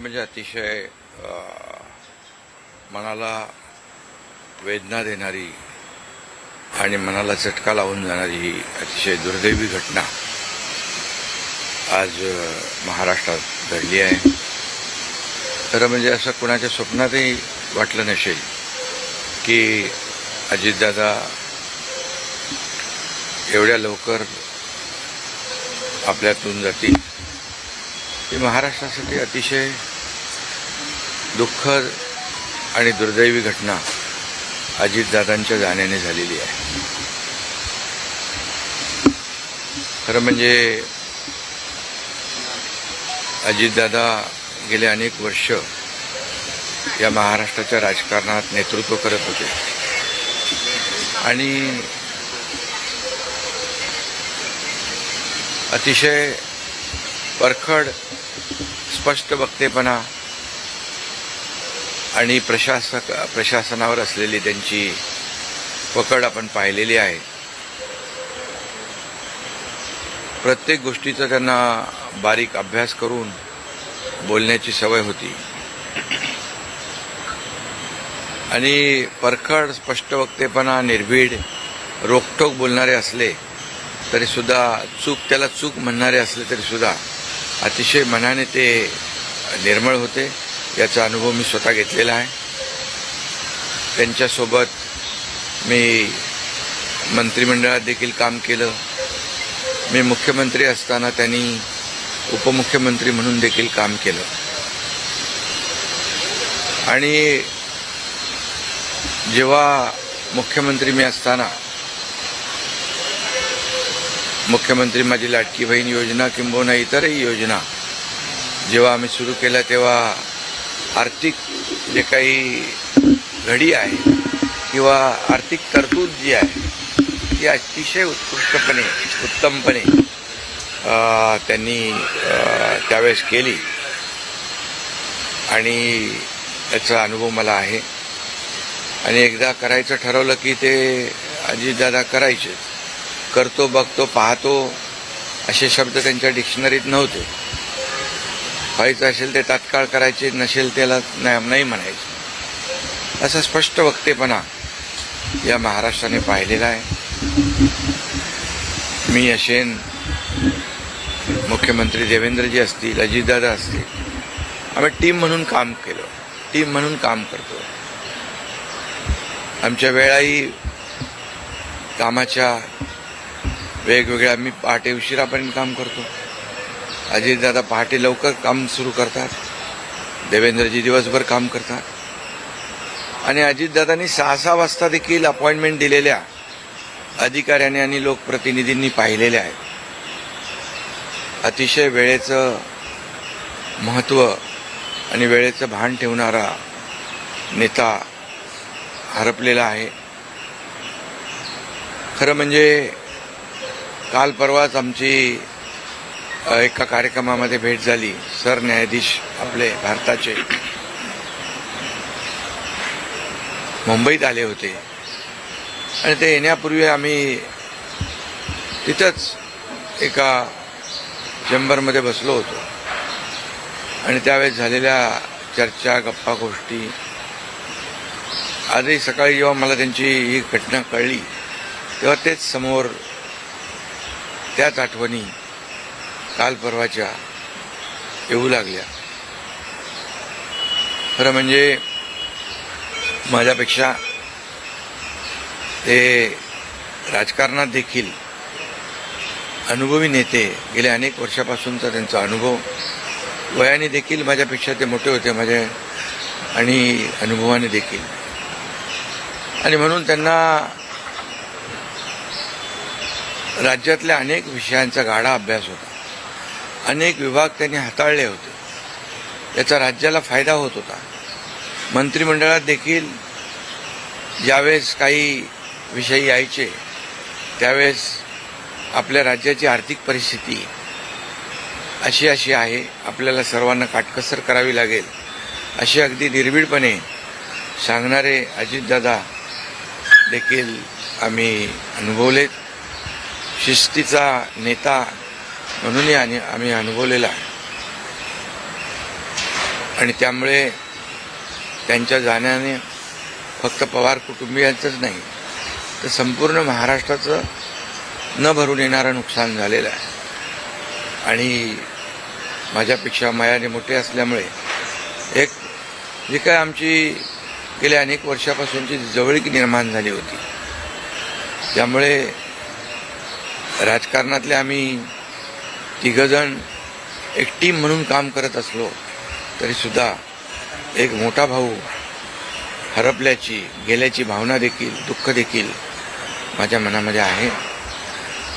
म्हणजे अतिशय मनाला वेदना देणारी आणि मनाला चटका लावून जाणारी ही अतिशय दुर्दैवी घटना आज महाराष्ट्रात घडली आहे. खरं म्हणजे असं कुणाच्या स्वप्नातही वाटलं नसेल की अजितदादा एवढ्या लवकर आपल्यातून जातील. ही महाराष्ट्रासाठी अतिशय दुःखद आणि दुर्दैवी घटना अजितदादांच्या जाण्याने झालेली आहे. खरं म्हणजे अजितदादा गेले अनेक वर्ष या महाराष्ट्राच्या राजकारणात नेतृत्व करत होते आणि अतिशय परखड स्पष्ट वक्तेपणा आणि प्रशासनावर असलेली त्यांची पकड आपण पाहिलेली आहे. प्रत्येक गोष्टीचा त्यांना बारीक अभ्यास करून बोलण्याची सवय होती आणि परखड स्पष्ट वक्तेपणा, निर्भीड, रोखठोक बोलणारे असले तरीसुद्धा त्याला चूक म्हणणारे असले तरीसुद्धा अतिशय मनाने ते निर्मळ होते. याचा अनुभव मी स्वतः घेतलेला आहे. त्यांच्यासोबत मी मंत्रिमंडळात देखील काम केलं. मी मुख्यमंत्री असताना त्यांनी उपमुख्यमंत्री म्हणून देखील काम केलं आणि जेव्हा मुख्यमंत्री मी असताना मुख्यमंत्री माझी लाडकी बहीण योजना किंबहुना इतरही योजना जेव्हा आम्ही सुरू केल्या तेव्हा आर्थिक जे काही घडी आहे किंवा आर्थिक तरतूद जी आहे ती अतिशय उत्तमपणे त्यांनी त्यावेळेस केली आणि याचा अनुभव मला आहे. आणि एकदा करायचं ठरवलं की ते अजितदादा करायचे. करतो, बघतो, पाहतो असे शब्द त्यांच्या डिक्शनरीत नव्हते. व्हायचं असेल ते तात्काळ करायचे, नसेल त्याला नाही म्हणायचे. असा स्पष्ट वक्तेपणा या महाराष्ट्राने पाहिलेला आहे. मी असेन, मुख्यमंत्री देवेंद्रजी असतील, अजितदादा असतील, आम्ही टीम म्हणून काम केलं, टीम म्हणून काम करतो. आमच्या वेळाही कामाच्या वेगवेगळ्या, आम्ही पहाटे उशिरापर्यंत काम करतो. अजितदादा पहाटे लवकर काम सुरू करतात, देवेंद्रजी दिवसभर काम करतात. आणि अजितदादांनी 6-6 वाजता देखील अपॉइंटमेंट दिलेल्या अधिकाऱ्यांनी आणि लोकप्रतिनिधींनी पाहिलेल्या आहेत. अतिशय वेळेचं महत्त्व आणि वेळेचं भान ठेवणारा नेता हरपलेला आहे. खरं म्हणजे काल परवाच आमची एका कार्यक्रमामध्ये भेट झाली. सरन्यायाधीश आपले भारताचे मुंबईत आले होते आणि ते येण्यापूर्वी आम्ही तिथंच एका चेंबरमध्ये बसलो होतो आणि त्यावेळेस झालेल्या चर्चा, गप्पा गोष्टी, आजही सकाळी जेव्हा मला त्यांची ही घटना कळली तेव्हा तेच समोर त्याच आठवणी काल परवाच्या येऊ लागल्या. खरं म्हणजे माझ्यापेक्षा ते राजकारणात देखील अनुभवी नेते, गेल्या अनेक वर्षापासूनचा त्यांचा अनुभव, वयाने देखील माझ्यापेक्षा ते मोठे होते माझ्या आणि अनुभवाने देखील. आणि म्हणून त्यांना राज्यातल्या अनेक विषयांचा गाढा अभ्यास होता. अनेक विभाग त्यांनी हाताळले होते. याचा राज्याला फायदा होत होता. मंत्रिमंडळात देखील ज्यावेळेस काही विषय यायचे त्यावेळेस आपल्या राज्याची आर्थिक परिस्थिती अशी आहे, आपल्याला सर्वांना काटकसर करावी लागेल, असे अगदी निर्भीडपणे सांगणारे अजितदादा देखील आम्ही अनुभवलेत. शिस्तीचा नेता म्हणूनही आम्ही अनुभवलेला आहे. आणि त्यामुळे त्यांच्या जाण्याने फक्त पवार कुटुंबियांचंच नाही तर संपूर्ण महाराष्ट्राचं न भरून येणारं नुकसान झालेलं आहे. आणि माझ्यापेक्षा वयाने मोठे असल्यामुळे एक जी काय आमची गेल्या अनेक वर्षापासूनची जवळीक निर्माण झाली होती, त्यामुळे राजकारणातले आम्ही तिघजण एक टीम म्हणून काम करत असलो तरीसुद्धा एक मोठा भाऊ हरपल्याची गेल्याची भावना देखील दुःख देखील माझ्या मनामध्ये आहे.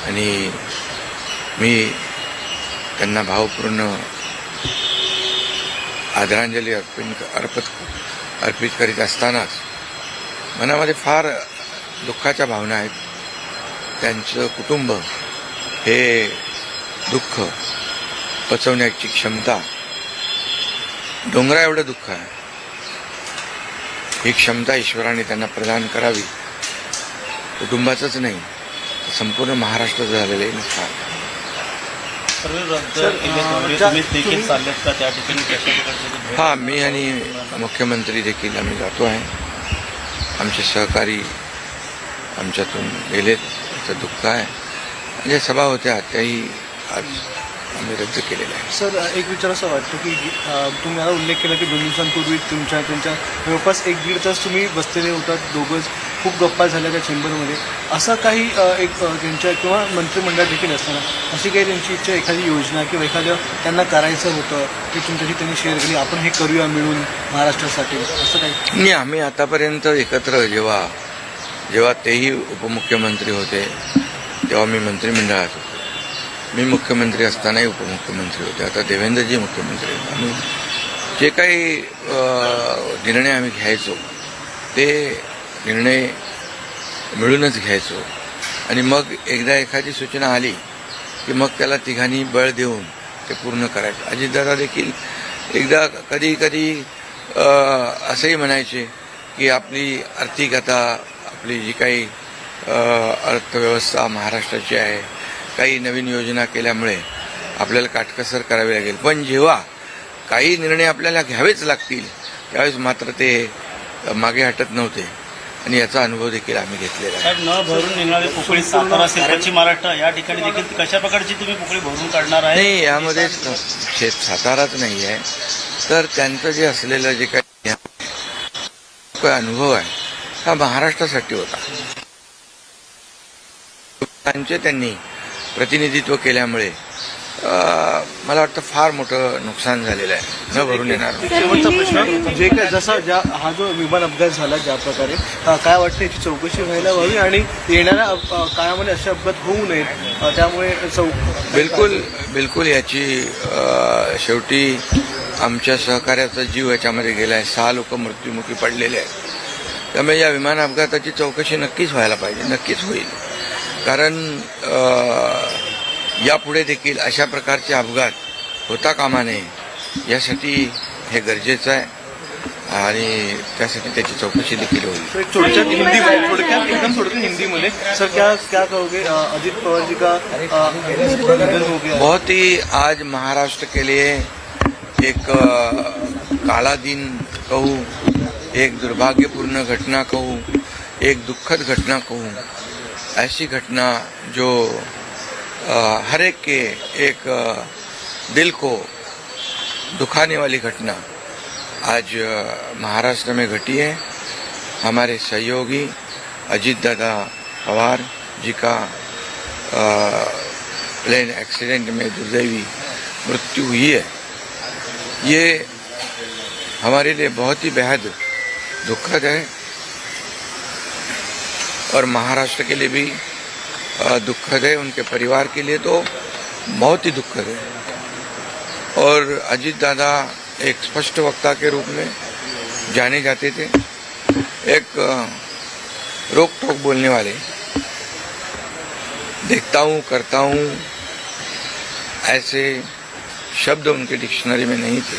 आणि मी त्यांना भावपूर्ण आदरांजली अर्पित करीत असतानाच मनामध्ये फार दुःखाच्या भावना आहेत. त्यांचं कुटुंब हे दुःख पचवण्याची क्षमता डोंगरा एवढं दुःख आहे, ही क्षमता ईश्वराने त्यांना प्रदान करावी. कुटुंबाचंच नाही संपूर्ण महाराष्ट्राचं झालेलं आहे नुकसान. हा, मी आणि मुख्यमंत्री देखील आम्ही जातो आहे. आमचे सहकारी आमच्यातून गेलेत, त्याचं दुःख आहे. म्हणजे सभा होत्या त्याही आज आम्ही रद्द केलेलं आहे. सर, एक विचार असं वाटतं की तुम्ही मला उल्लेख केला की 2 दिवसांपूर्वी त्यांच्या जवळपास 1-1.5 तास तुम्ही बसलेले होतात, दोघंच खूप गप्पा झाल्या त्या चेंबरमध्ये. असं काही एक त्यांच्या किंवा मंत्रिमंडळात देखील असताना अशी काही त्यांची इच्छा, एखादी योजना किंवा एखादं त्यांना करायचं होतं की तुमच्याशी त्यांनी शेअर केली, आपण हे करूया मिळून महाराष्ट्रासाठी, असं काही? नाही, आम्ही आतापर्यंत एकत्र जेव्हा तेही उपमुख्यमंत्री होते तेव्हा मी मंत्रिमंडळात होतो. मी मुख्यमंत्री असतानाही उपमुख्यमंत्री होते. आता देवेंद्रजी मुख्यमंत्री होते. आम्ही जे काही निर्णय आम्ही घ्यायचो ते निर्णय मिळूनच घ्यायचो. आणि मग एकदा एखादी सूचना आली की मग त्याला तिघांनी बळ देऊन ते पूर्ण करायचं. अजितदादा देखील एकदा कधी कधी असंही म्हणायचे की आपली आर्थिक आता आपली जी काही अर्थव्यवस्था महाराष्ट्राची आहे, काही नवीन योजना केल्यामुळे आपल्याला काटकसर करावी लागेल, पण जेव्हा काही निर्णय आपल्याला घ्यावेच लागतील त्यावेळेस मात्र ते मागे हटत नव्हते. आणि याचा अनुभव देखील आम्ही घेतलेला आहे. न भरून निघणारी पोकळी सातारा असेल, पश्चिम महाराष्ट्र या ठिकाणी देखील कशा प्रकारची तुम्ही पोकळी भरून काढणार आहे? नाही, यामध्ये साताराच नाही आहे तर त्यांचं जे असलेलं जे काही अनुभव आहे हा महाराष्ट्रासाठी होता. त्यांनी प्रतिनिधित्व केल्यामुळे मला वाटतं फार मोठं नुकसान झालेलं आहे, न भरून येणार. शेवटचा प्रश्न, जे काय जसा हा जो विमान अपघात झाला ज्या प्रकारे, काय वाटतं याची चौकशी व्हायला हवी आणि येणाऱ्या काळामध्ये असे अपघात होऊ नयेत, त्यामुळे बिलकुल याची शेवटी आमच्या सहकार्याचा जीव याच्यामध्ये गेला आहे. 6 लोक मृत्युमुखी पडलेले आहेत. त्यामुळे या विमान अपघाताची चौकशी नक्कीच व्हायला पाहिजे, नक्कीच होईल. कारण यापुढे देखील अशा प्रकारचे अपघात होता कामा नये, यासाठी हे गरजेचं आहे आणि त्यासाठी त्याची चौकशी देखील होईल. थोडक्यात हिंदीमध्ये सर क्या कहोगे, अजित पवार जी का निधन हो गया? बहुत ही आज महाराष्ट्र के लिए एक काला दिन कहूँ, एक दुर्भाग्यपूर्ण घटना कहूँ, एक दुखद घटना कहूँ. ऐसी घटना जो हर एक के एक दिल को दुखाने वाली घटना आज महाराष्ट्र में घटी है. हमारे सहयोगी अजीत दादा पवार जी का प्लेन एक्सीडेंट में दुर्दैवी मृत्यु हुई है. ये हमारे लिए बहुत ही बेहद दुखद है और महाराष्ट्र के लिए भी दुखद है, उनके परिवार के लिए तो बहुत ही दुखद है. और अजीत दादा एक स्पष्ट वक्ता के रूप में जाने जाते थे, एक रोक टोक बोलने वाले, देखता हूँ करता हूँ ऐसे शब्द उनके डिक्शनरी में नहीं थे.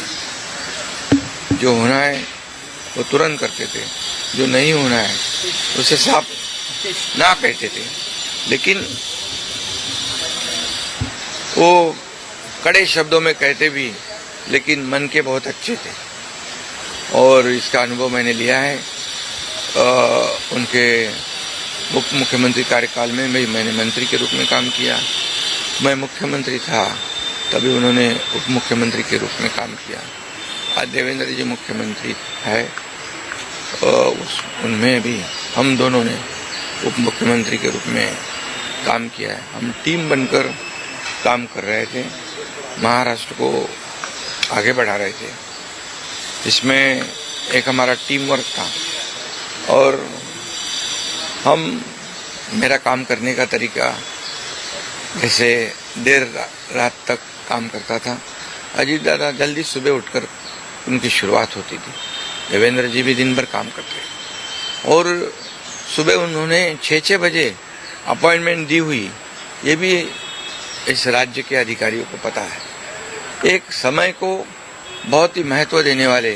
जो होना है वो तुरंत करते थे, जो नहीं होना है उसे साफ ना कहते थे. लेकिन वो कड़े शब्दों में कहते भी, लेकिन मन के बहुत अच्छे थे. और इसका अनुभव मैंने लिया है। उनके उप मुख्यमंत्री कार्यकाल में मैंने मंत्री के रूप में काम किया। मैं मुख्यमंत्री था तभी उन्होंने उप मुख्यमंत्री के रूप में काम किया। आज देवेंद्र जी मुख्यमंत्री है, उनमें भी हम दोनों ने उप मुख्यमंत्री के रूप में काम किया है। हम टीम बनकर काम कर रहे थे, महाराष्ट्र को आगे बढ़ा रहे थे। इसमें एक हमारा टीम वर्क था और मेरा काम करने का तरीका जैसे देर रात तक काम करता था। अजीत दादा जल्दी सुबह उठकर उनकी शुरुआत होती थी। देवेंद्र जी भी दिन भर काम करते और सुबह उन्होंने 6 बजे अपॉइंटमेंट दी हुई, ये भी इस राज्य के अधिकारियों को पता है। एक समय को बहुत ही महत्व देने वाले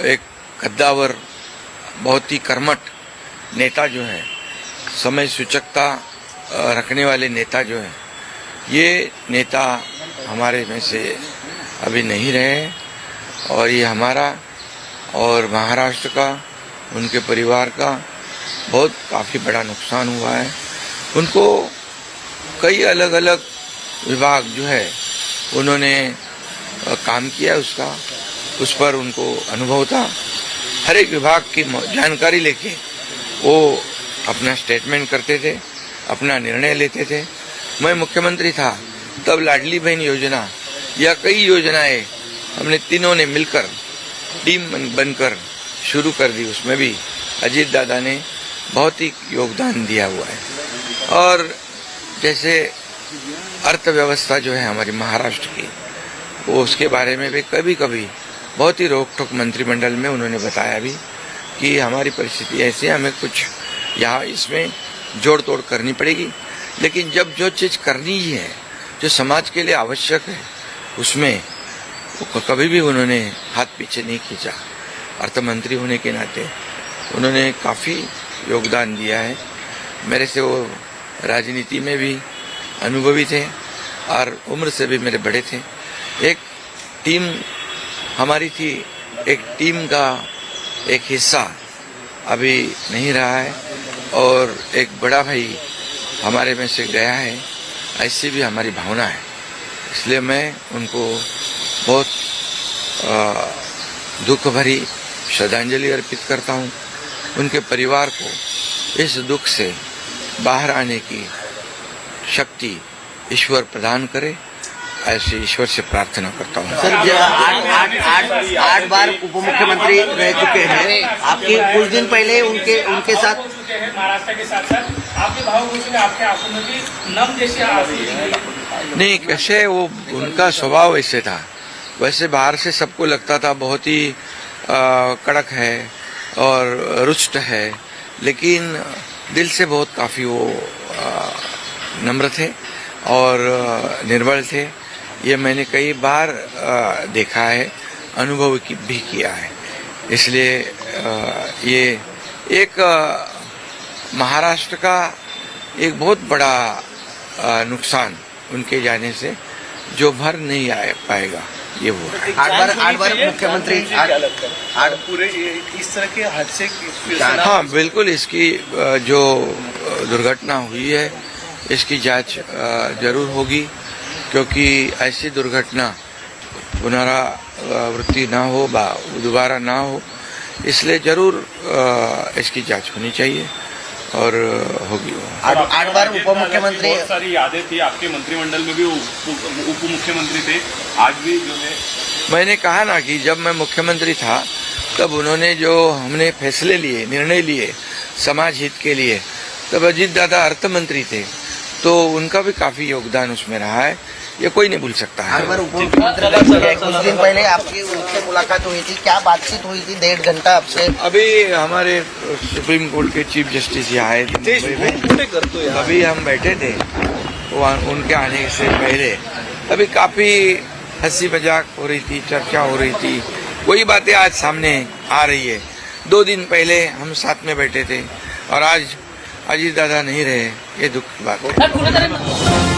एक कद्दावर, बहुत ही कर्मठ नेता जो है, समय सूचकता रखने वाले नेता जो है, ये नेता हमारे में से अभी नहीं रहे और ये हमारा और महाराष्ट्र का, उनके परिवार का बहुत काफ़ी बड़ा नुकसान हुआ है। उनको कई अलग अलग विभाग जो है उन्होंने काम किया, उस पर उनको अनुभव था। हर एक विभाग की जानकारी लेके वो अपना स्टेटमेंट करते थे, अपना निर्णय लेते थे। मैं मुख्यमंत्री था तब लाडली बहन योजना या कई योजनाएं हमने तीनों ने मिलकर टीम बनकर शुरू कर दी। उसमें भी अजीत दादा ने बहुत ही योगदान दिया हुआ है। और जैसे अर्थव्यवस्था जो है हमारी महाराष्ट्र की, वो उसके बारे में भी कभी कभी बहुत ही रोक टोक मंत्रिमंडल में उन्होंने बताया भी कि हमारी परिस्थिति ऐसी है, हमें कुछ यहाँ इसमें जोड़ तोड़ करनी पड़ेगी। लेकिन जब जो चीज़ करनी ही है, जो समाज के लिए आवश्यक है, उसमें कभी भी उन्होंने हाथ पीछे नहीं खींचा। अर्थमंत्री होने के नाते उन्होंने काफ़ी योगदान दिया है। मेरे से वो राजनीति में भी अनुभवी थे और उम्र से भी मेरे बड़े थे। एक टीम हमारी थी, एक टीम का एक हिस्सा अभी नहीं रहा है और एक बड़ा भाई हमारे में से गया है, ऐसी भी हमारी भावना है। इसलिए मैं उनको बहुत दुख भरी श्रद्धांजलि अर्पित करता हूँ। उनके परिवार को इस दुख से बाहर आने की शक्ति ईश्वर प्रदान करे, ऐसे ईश्वर से प्रार्थना करता हूँ। सर, आठ बार उप मुख्यमंत्री रह चुके हैं। आपके कुछ दिन पहले उनके साथ महाराष्ट्र के साथ साथ आपके भावभूषण, आपके आंखों में भी नम जैसे आंसू नहीं, कैसे वो उनका स्वभाव ऐसे था। वैसे बाहर से सबको लगता था बहुत ही कड़क है और रुष्ट है, लेकिन दिल से बहुत काफ़ी वो नम्र थे और निर्बल थे। ये मैंने कई बार देखा है, अनुभव भी किया है। इसलिए ये एक महाराष्ट्र का एक बहुत बड़ा नुकसान उनके जाने से जो भर नहीं आ पाएगा, ये हो रहा है। 8 बार मुख्यमंत्री पूरे इस तरह के हादसे हाँ बिल्कुल, इसकी जो दुर्घटना हुई है इसकी जांच जरूर होगी, क्योंकि ऐसी दुर्घटना पुनरावृत्ति ना हो, दोबारा ना हो, इसलिए जरूर इसकी जांच होनी चाहिए और होगी। 8 बार उप मुख्यमंत्री, बहुत सारी यादें थी आपके मंत्रिमंडल में भी, उप मुख्यमंत्री थे, आज भी जो है। मैंने कहा ना कि जब मैं मुख्यमंत्री था तब उन्होंने जो हमने फैसले लिए, निर्णय लिए समाज हित के लिए, तब अजीत दादा अर्थ मंत्री थे, तो उनका भी काफी योगदान उसमें रहा है, ये कोई नहीं भूल सकता है। 8 बार उप मुख्यमंत्री रह चुके हैं। कुछ दिन पहले आपकी उनसे मुलाकात हुई थी, क्या बातचीत हुई थी? 1.5 घंटा आपसे। अभी हमारे सुप्रीम कोर्ट के चीफ जस्टिस यहाँ आए थे मुंबई में, अभी हम बैठे थे उनके आने से पहले। अभी काफी हंसी मजाक हो रही थी, चर्चा हो रही थी, वही बातें आज सामने आ रही है। 2 दिन पहले हम साथ में बैठे थे और आज अजीत दादा नहीं रहे, ये दुख की बात है।